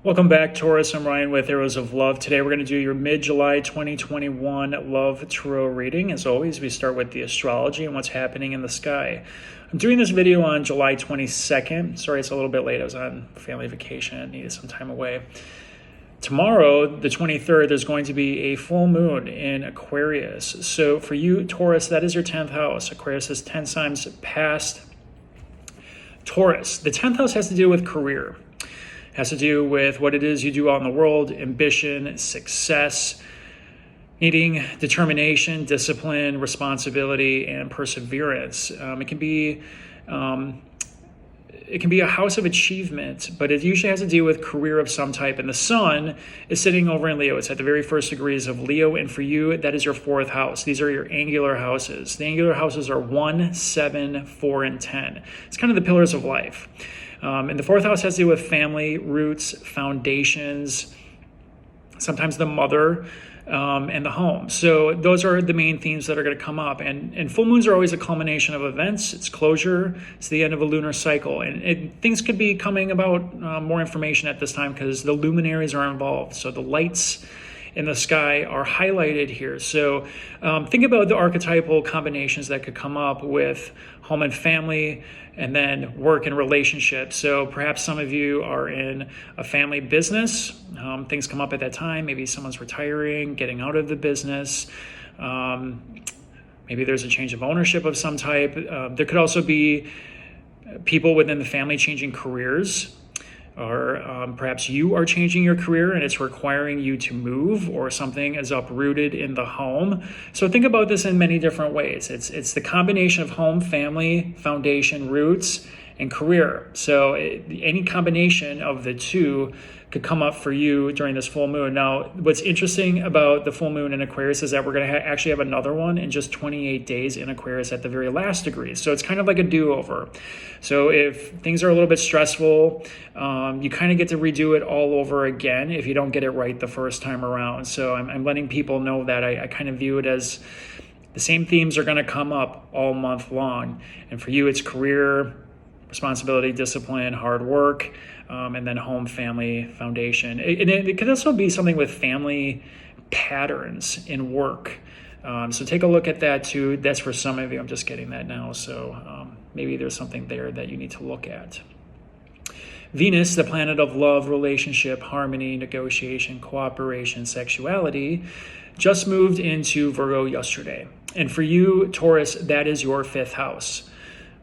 Welcome back, Taurus. I'm Ryan with Arrows of Love. Today we're going to do your mid-July 2021 Love Tarot reading. As always, we start with the astrology and what's happening in the sky. I'm doing this video on July 22nd. Sorry it's a little bit late. I was on family vacation and needed some time away. Tomorrow, the 23rd, there's going to be a full moon in Aquarius. So for you, Taurus, that is your 10th house. Aquarius is 10 signs past Taurus. The 10th house has to do with career. Has to do with what it is you do out in the world, ambition, success, needing determination, discipline, responsibility, and perseverance. It can be a house of achievement, but it usually has to do with career of some type. And the sun is sitting over in Leo. It's at the very first degrees of Leo. And for you, that is your 4th house. These are your angular houses. The angular houses are 1, 7, 4, and 10. It's kind of the pillars of life. And the 4th house has to do with family, roots, foundations, sometimes the mother, and the home. So those are the main themes that are going to come up. And full moons are always a culmination of events. It's closure. It's the end of a lunar cycle. And things could be coming about more information at this time because the luminaries are involved. So the lights in the sky are highlighted here. So think about the archetypal combinations that could come up with home and family, and then work and relationships. So perhaps some of you are in a family business. Things come up at that time. Maybe someone's retiring, getting out of the business. Maybe there's a change of ownership of some type. There could also be people within the family changing careers, or perhaps you are changing your career and it's requiring you to move, or something is uprooted in the home. So think about this in many different ways. It's the combination of home, family, foundation, roots, and career. So any combination of the two could come up for you during this full moon. Now, what's interesting about the full moon in Aquarius is that we're going to actually have another one in just 28 days in Aquarius at the very last degree. So it's kind of like a do-over. So if things are a little bit stressful, you kind of get to redo it all over again if you don't get it right the first time around. So I'm letting people know that I kind of view it as the same themes are going to come up all month long. And for you, it's career, responsibility, discipline, hard work, and then home, family, foundation. It could also be something with family patterns in work. So take a look at that too. That's for some of you. I'm just getting that now. So maybe there's something there that you need to look at. Venus, the planet of love, relationship, harmony, negotiation, cooperation, sexuality, just moved into Virgo yesterday. And for you, Taurus, that is your 5th house.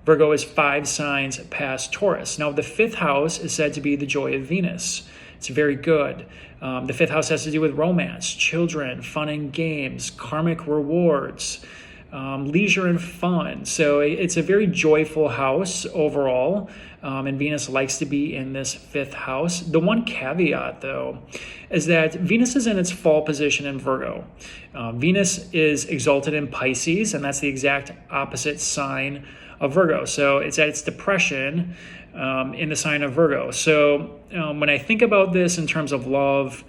Virgo is 5 signs past Taurus. Now, the 5th house is said to be the joy of Venus. It's very good. The 5th house has to do with romance, children, fun and games, karmic rewards, leisure and fun. So it's a very joyful house overall. And Venus likes to be in this 5th house. The one caveat, though, is that Venus is in its fall position in Virgo. Venus is exalted in Pisces, and that's the exact opposite sign of Virgo. So it's at its depression in the sign of Virgo. So when I think about this in terms of love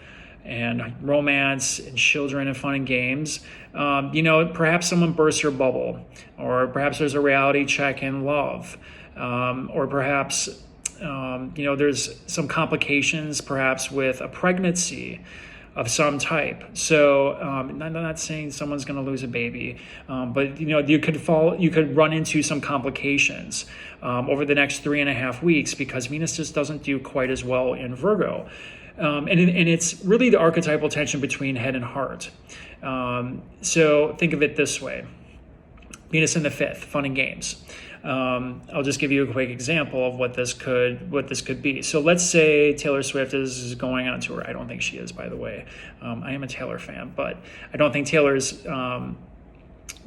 and romance and children and fun and games, perhaps someone bursts your bubble, or perhaps there's a reality check in love, or perhaps there's some complications perhaps with a pregnancy of some type. So I'm not saying someone's going to lose a baby, but you could run into some complications over the next 3.5 weeks because Venus just doesn't do quite as well in Virgo. And it's really the archetypal tension between head and heart. So think of it this way. Venus in the 5th, fun and games. I'll just give you a quick example of what this could be. So let's say Taylor Swift is going on tour. I don't think she is, by the way. I am a Taylor fan, but I don't think Taylor's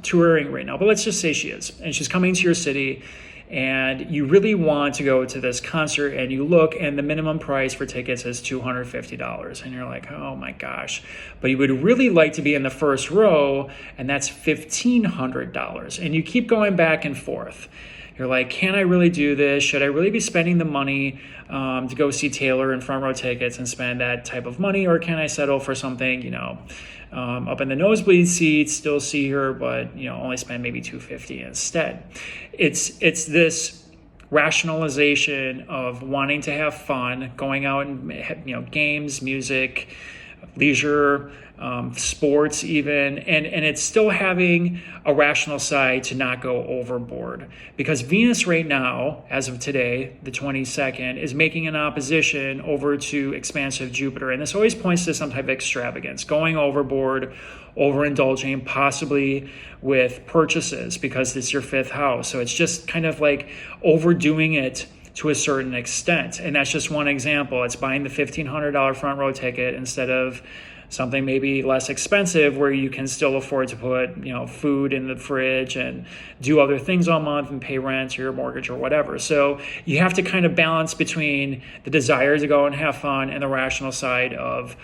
touring right now. But let's just say she is, and she's coming to your city, and you really want to go to this concert, and you look, and the minimum price for tickets is $250, and you're like, oh my gosh, but you would really like to be in the first row, and that's $1,500, and you keep going back and forth. You're like, can I really do this? Should I really be spending the money to go see Taylor in front row tickets and spend that type of money, or can I settle for something, up in the nosebleed seats, still see her, but only spend maybe $250 instead? It's this rationalization of wanting to have fun, going out and, games, music, leisure, sports even, and it's still having a rational side to not go overboard, because Venus right now, as of today, the 22nd, is making an opposition over to expansive Jupiter, and this always points to some type of extravagance, going overboard, overindulging, possibly with purchases, because it's your fifth house. So it's just kind of like overdoing it to a certain extent. And that's just one example. It's buying the $1,500 front row ticket instead of something maybe less expensive where you can still afford to put, food in the fridge and do other things all month and pay rent or your mortgage or whatever. So you have to kind of balance between the desire to go and have fun and the rational side of,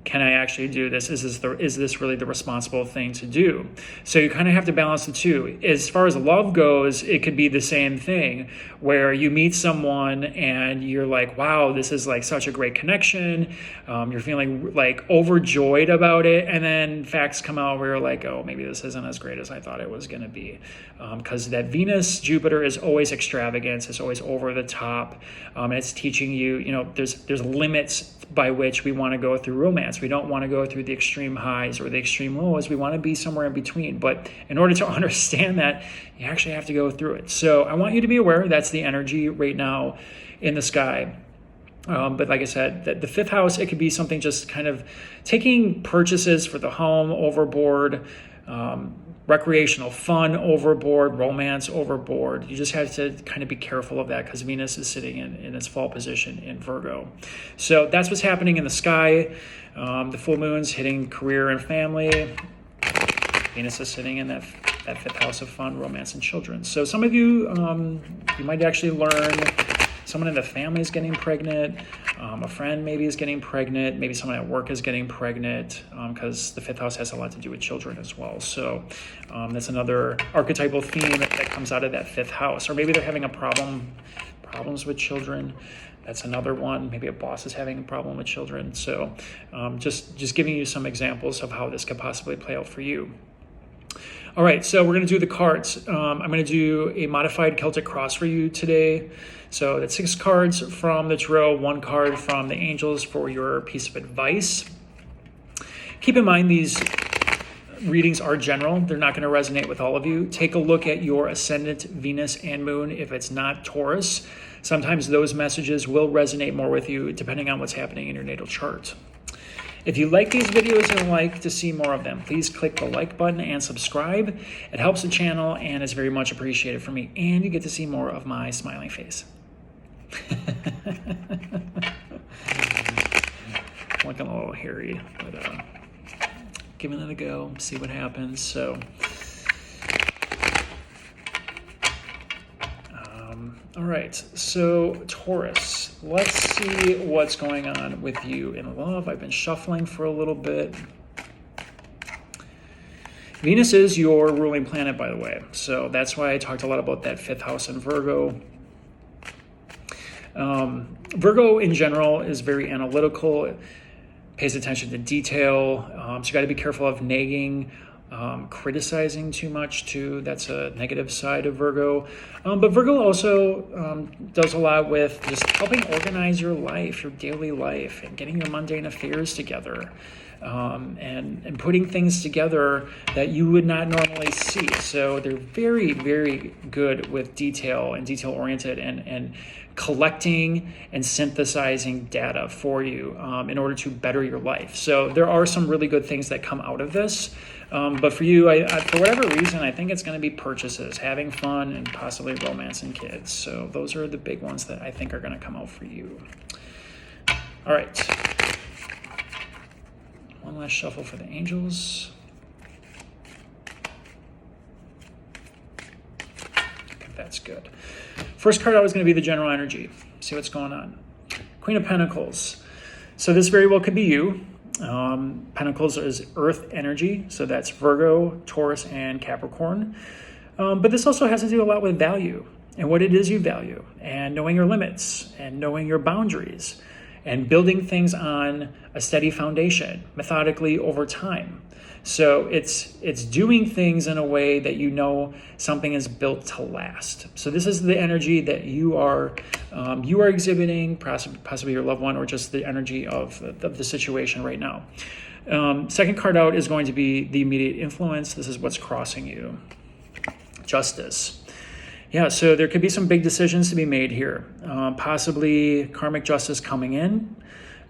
can I actually do this? Is this really the responsible thing to do? So you kind of have to balance the two. As far as love goes, it could be the same thing, where you meet someone and you're like, wow, this is like such a great connection. You're feeling like overjoyed about it. And then facts come out where you're like, oh, maybe this isn't as great as I thought it was going to be. Because that Venus, Jupiter is always extravagance. It's always over the top. And it's teaching you, there's limits by which we want to go through romance. We don't want to go through the extreme highs or the extreme lows. We want to be somewhere in between. But in order to understand that, you actually have to go through it. So I want you to be aware that's the energy right now in the sky. But like I said, the fifth house, it could be something just kind of taking purchases for the home overboard, recreational fun overboard, romance overboard. You just have to kind of be careful of that because Venus is sitting in its fall position in Virgo. So that's what's happening in the sky. The full moon's hitting career and family. Venus is sitting in that fifth house of fun, romance, and children. So some of you, you might actually learn someone in the family is getting pregnant. A friend maybe is getting pregnant. Maybe someone at work is getting pregnant because the fifth house has a lot to do with children as well. So that's another archetypal theme that comes out of that fifth house. Or maybe they're having problems with children. That's another one. Maybe a boss is having a problem with children. So just giving you some examples of how this could possibly play out for you. All right, so we're going to do the cards. I'm going to do a modified Celtic cross for you today. So that's 6 cards from the tarot, 1 card from the angels for your piece of advice. Keep in mind these readings are general. They're not going to resonate with all of you. Take a look at your ascendant, Venus, and moon if it's not Taurus. Sometimes those messages will resonate more with you depending on what's happening in your natal chart. If you like these videos and would like to see more of them, please click the like button and subscribe. It helps the channel and is very much appreciated for me. And you get to see more of my smiling face. Looking a little hairy, but giving it a go, see what happens. So, all right, so Taurus, let's see what's going on with you in love. I've been shuffling for a little bit. Venus is your ruling planet, by the way. So that's why I talked a lot about that fifth house in Virgo. Virgo in general is very analytical. It pays attention to detail. So you got to be careful of nagging, criticizing too much too. That's a negative side of Virgo. But Virgo also does a lot with just helping organize your life, your daily life, and getting your mundane affairs together. And putting things together that you would not normally see. So they're very, very good with detail and detail-oriented and collecting and synthesizing data for you in order to better your life. So there are some really good things that come out of this. But for you, I for whatever reason, I think it's going to be purchases, having fun, and possibly romance and kids. So those are the big ones that I think are going to come out for you. All right. One last shuffle for the angels. Okay, that's good. First card always going to be the general energy. See what's going on. Queen of Pentacles. So this very well could be you. Pentacles is earth energy. So that's Virgo, Taurus, and Capricorn. But this also has to do a lot with value and what it is you value and knowing your limits and knowing your boundaries and building things on a steady foundation, methodically over time. So it's doing things in a way that you know something is built to last. So this is the energy that you are exhibiting, possibly your loved one, or just the energy of the situation right now. Second card out is going to be the immediate influence. This is what's crossing you. Justice. Yeah, so there could be some big decisions to be made here. Possibly karmic justice coming in,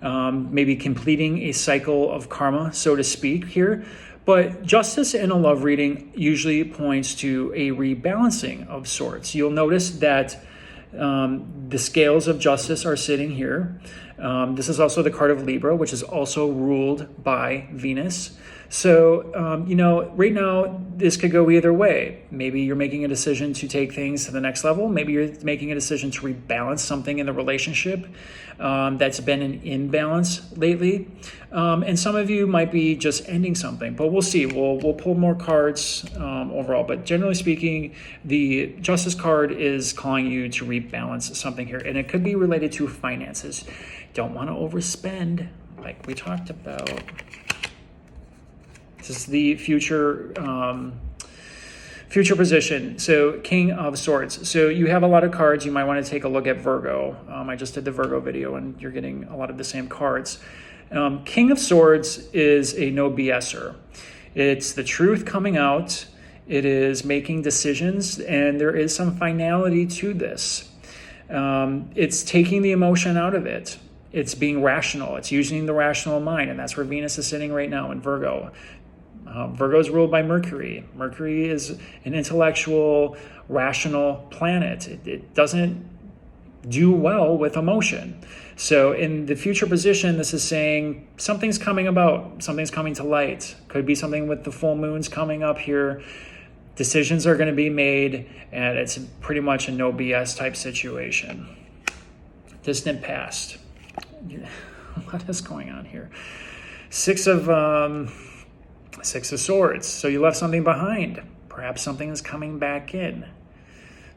maybe completing a cycle of karma, so to speak here. But justice in a love reading usually points to a rebalancing of sorts. You'll notice that the scales of justice are sitting here. This is also the card of Libra, which is also ruled by Venus. So, right now, this could go either way. Maybe you're making a decision to take things to the next level. Maybe you're making a decision to rebalance something in the relationship that's been an imbalance lately. And some of you might be just ending something, but we'll see. We'll pull more cards overall. But generally speaking, the Justice card is calling you to rebalance something here. And it could be related to finances. Don't want to overspend, like we talked about. This is the future position. So King of Swords. So you have a lot of cards. You might want to take a look at Virgo. I just did the Virgo video, and you're getting a lot of the same cards. King of Swords is a no BSer. It's the truth coming out. It is making decisions, and there is some finality to this. It's taking the emotion out of it. It's being rational. It's using the rational mind, and that's where Venus is sitting right now in Virgo. Virgo is ruled by Mercury. Mercury is an intellectual, rational planet. It doesn't do well with emotion. So in the future position, this is saying something's coming about, something's coming to light. Could be something with the full moons coming up here. Decisions are going to be made, and it's pretty much a no BS type situation. Distant past. What is going on here? Six of Swords. So you left something behind. Perhaps something is coming back in.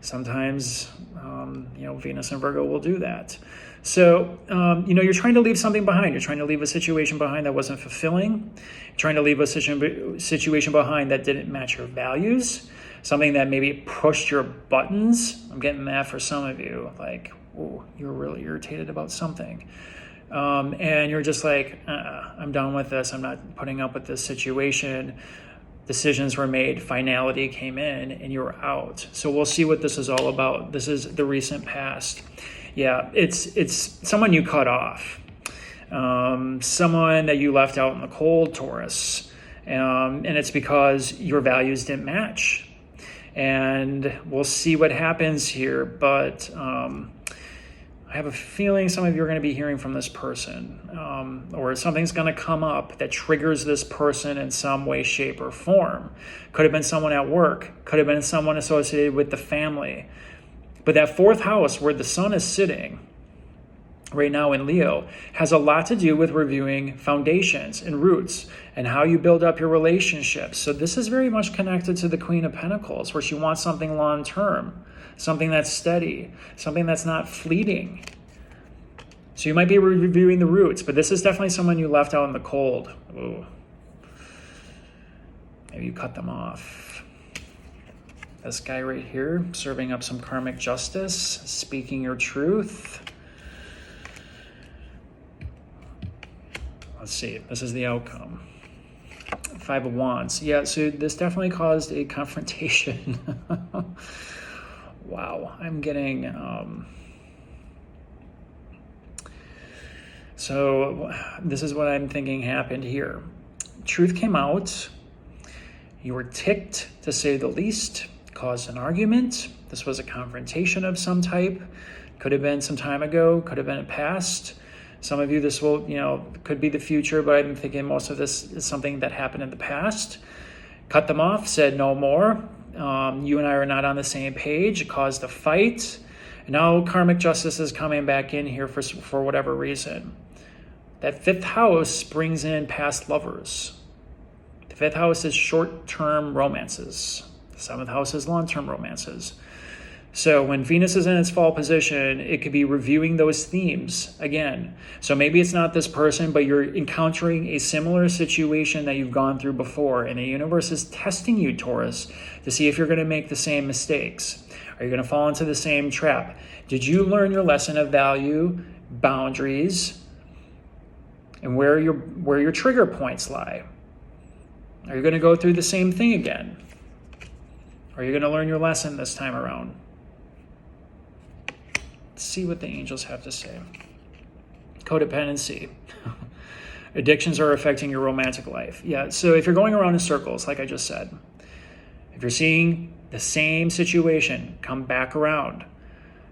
Sometimes, Venus and Virgo will do that. So, you're trying to leave something behind. You're trying to leave a situation behind that wasn't fulfilling. You're trying to leave a situation behind that didn't match your values. Something that maybe pushed your buttons. I'm getting that for some of you. Like, oh, you're really irritated about something. And you're just like, I'm done with this. I'm not putting up with this situation. Decisions were made, finality came in, and you were out. So we'll see what this is all about. This is the recent past. Yeah, it's someone you cut off. Someone that you left out in the cold, Taurus. And it's because your values didn't match. And we'll see what happens here, but I have a feeling some of you are going to be hearing from this person, or something's going to come up that triggers this person in some way, shape, or form. Could have been someone at work, could have been someone associated with the family. But that fourth house where the sun is sitting right now in Leo has a lot to do with reviewing foundations and roots and how you build up your relationships. So this is very much connected to the Queen of Pentacles, where she wants something long-term. Something that's steady, something that's not fleeting. So you might be reviewing the roots, but this is definitely someone you left out in the cold. Ooh. Maybe you cut them off. This guy right here, serving up some karmic justice, speaking your truth. Let's see, this is the outcome. Five of Wands. Yeah, so this definitely caused a confrontation. Wow, I'm getting, so this is what I'm thinking happened here. Truth came out. You were ticked, to say the least, caused an argument. This was a confrontation of some type. Could have been some time ago, could have been in the past. Some of you, this will, could be the future, but I'm thinking most of this is something that happened in the past. Cut them off, said no more. You and I are not on the same page. It caused a fight. And now karmic justice is coming back in here for whatever reason. That fifth house brings in past lovers. The fifth house is short-term romances. The seventh house is long-term romances. So when Venus is in its fall position, it could be reviewing those themes again. So maybe it's not this person, but you're encountering a similar situation that you've gone through before, and the universe is testing you, Taurus, to see if you're going to make the same mistakes. Are you going to fall into the same trap? Did you learn your lesson of value, boundaries, and where your trigger points lie? Are you going to go through the same thing again? Are you going to learn your lesson this time around? Let's see what the angels have to say. Codependency. Addictions are affecting your romantic life. Yeah, so if you're going around in circles, like I just said, if you're seeing the same situation come back around,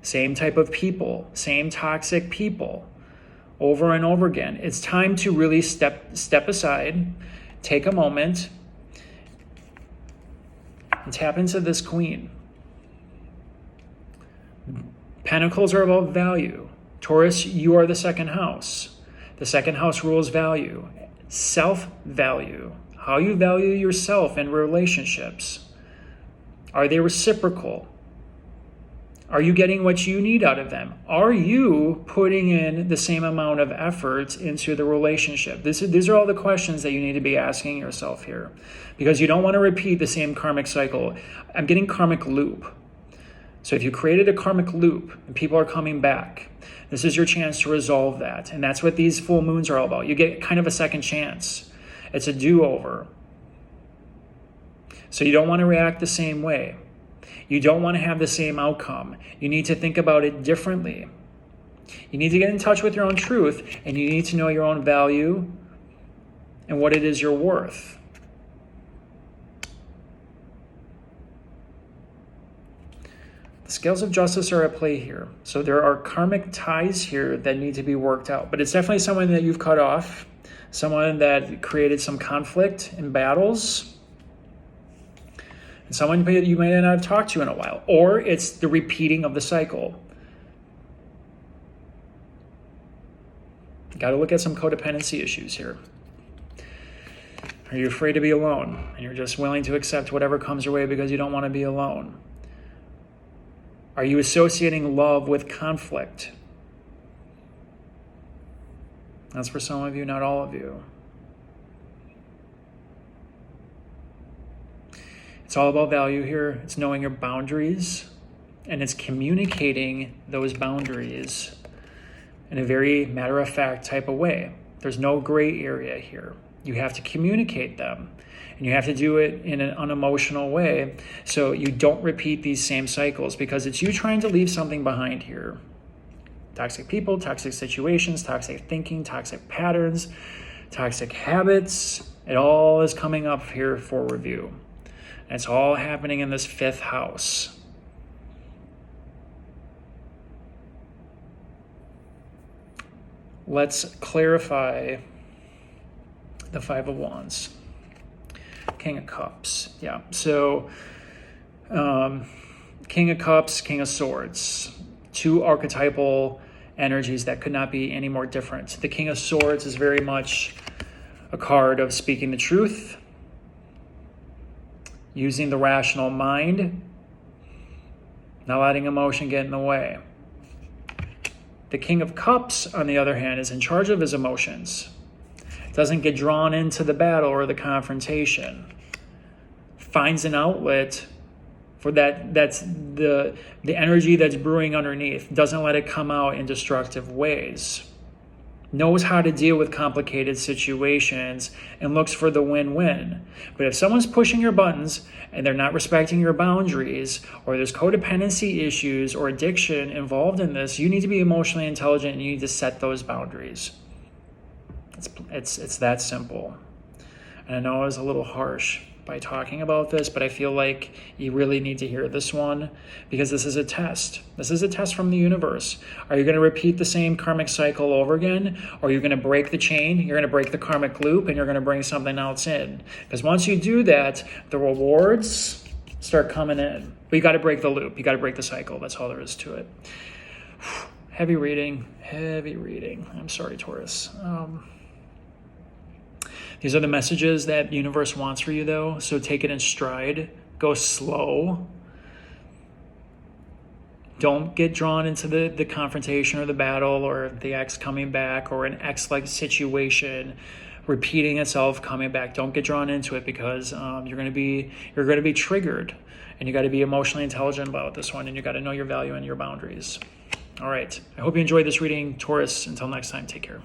same type of people, same toxic people, over and over again, it's time to really step aside, take a moment, and tap into this queen. Pentacles are about value. Taurus, you are the second house. The second house rules value, self-value, how you value yourself in relationships. Are they reciprocal? Are you getting what you need out of them? Are you putting in the same amount of effort into the relationship? These are all the questions that you need to be asking yourself here, because you don't want to repeat the same karmic cycle. I'm getting karmic loop. So if you created a karmic loop and people are coming back, this is your chance to resolve that. And that's what these full moons are all about. You get kind of a second chance. It's a do-over. So you don't want to react the same way. You don't want to have the same outcome. You need to think about it differently. You need to get in touch with your own truth, and you need to know your own value and what it is you're worth. The scales of justice are at play here. So there are karmic ties here that need to be worked out. But it's definitely someone that you've cut off, someone that created some conflict and battles, and someone you may not have talked to in a while. Or it's the repeating of the cycle. Got to look at some codependency issues here. Are you afraid to be alone? And you're just willing to accept whatever comes your way because you don't want to be alone? Are you associating love with conflict? That's for some of you, not all of you. It's all about value here. It's knowing your boundaries, and it's communicating those boundaries in a very matter-of-fact type of way. There's no gray area here. You have to communicate them, and you have to do it in an unemotional way so you don't repeat these same cycles, because it's you trying to leave something behind here. Toxic people, toxic situations, toxic thinking, toxic patterns, toxic habits. It all is coming up here for review. And it's all happening in this fifth house. Let's clarify the Five of Wands. King of Cups. Yeah, so King of Cups, King of Swords. Two archetypal energies that could not be any more different. The King of Swords is very much a card of speaking the truth, using the rational mind, not letting emotion get in the way. The King of Cups, on the other hand, is in charge of his emotions. Doesn't get drawn into the battle or the confrontation. Finds an outlet for that's the energy that's brewing underneath. Doesn't let it come out in destructive ways. Knows how to deal with complicated situations and looks for the win-win. But if someone's pushing your buttons and they're not respecting your boundaries, or there's codependency issues or addiction involved in this, you need to be emotionally intelligent and you need to set those boundaries. It's that simple. And I know I was a little harsh by talking about this, but I feel like you really need to hear this one, because this is a test. This is a test from the universe. Are you going to repeat the same karmic cycle over again? Or are you going to break the chain? You're going to break the karmic loop and you're going to bring something else in. Because once you do that, the rewards start coming in. But you got to break the loop. You got to break the cycle. That's all there is to it. Heavy reading. I'm sorry, Taurus. These are the messages that the universe wants for you, though, so take it in stride. Go slow. Don't get drawn into the confrontation or the battle or the ex coming back or an ex-like situation repeating itself coming back. Don't get drawn into it, because you're going to be triggered, and you got to be emotionally intelligent about this one, and you got to know your value and your boundaries. All right. I hope you enjoyed this reading, Taurus. Until next time, take care.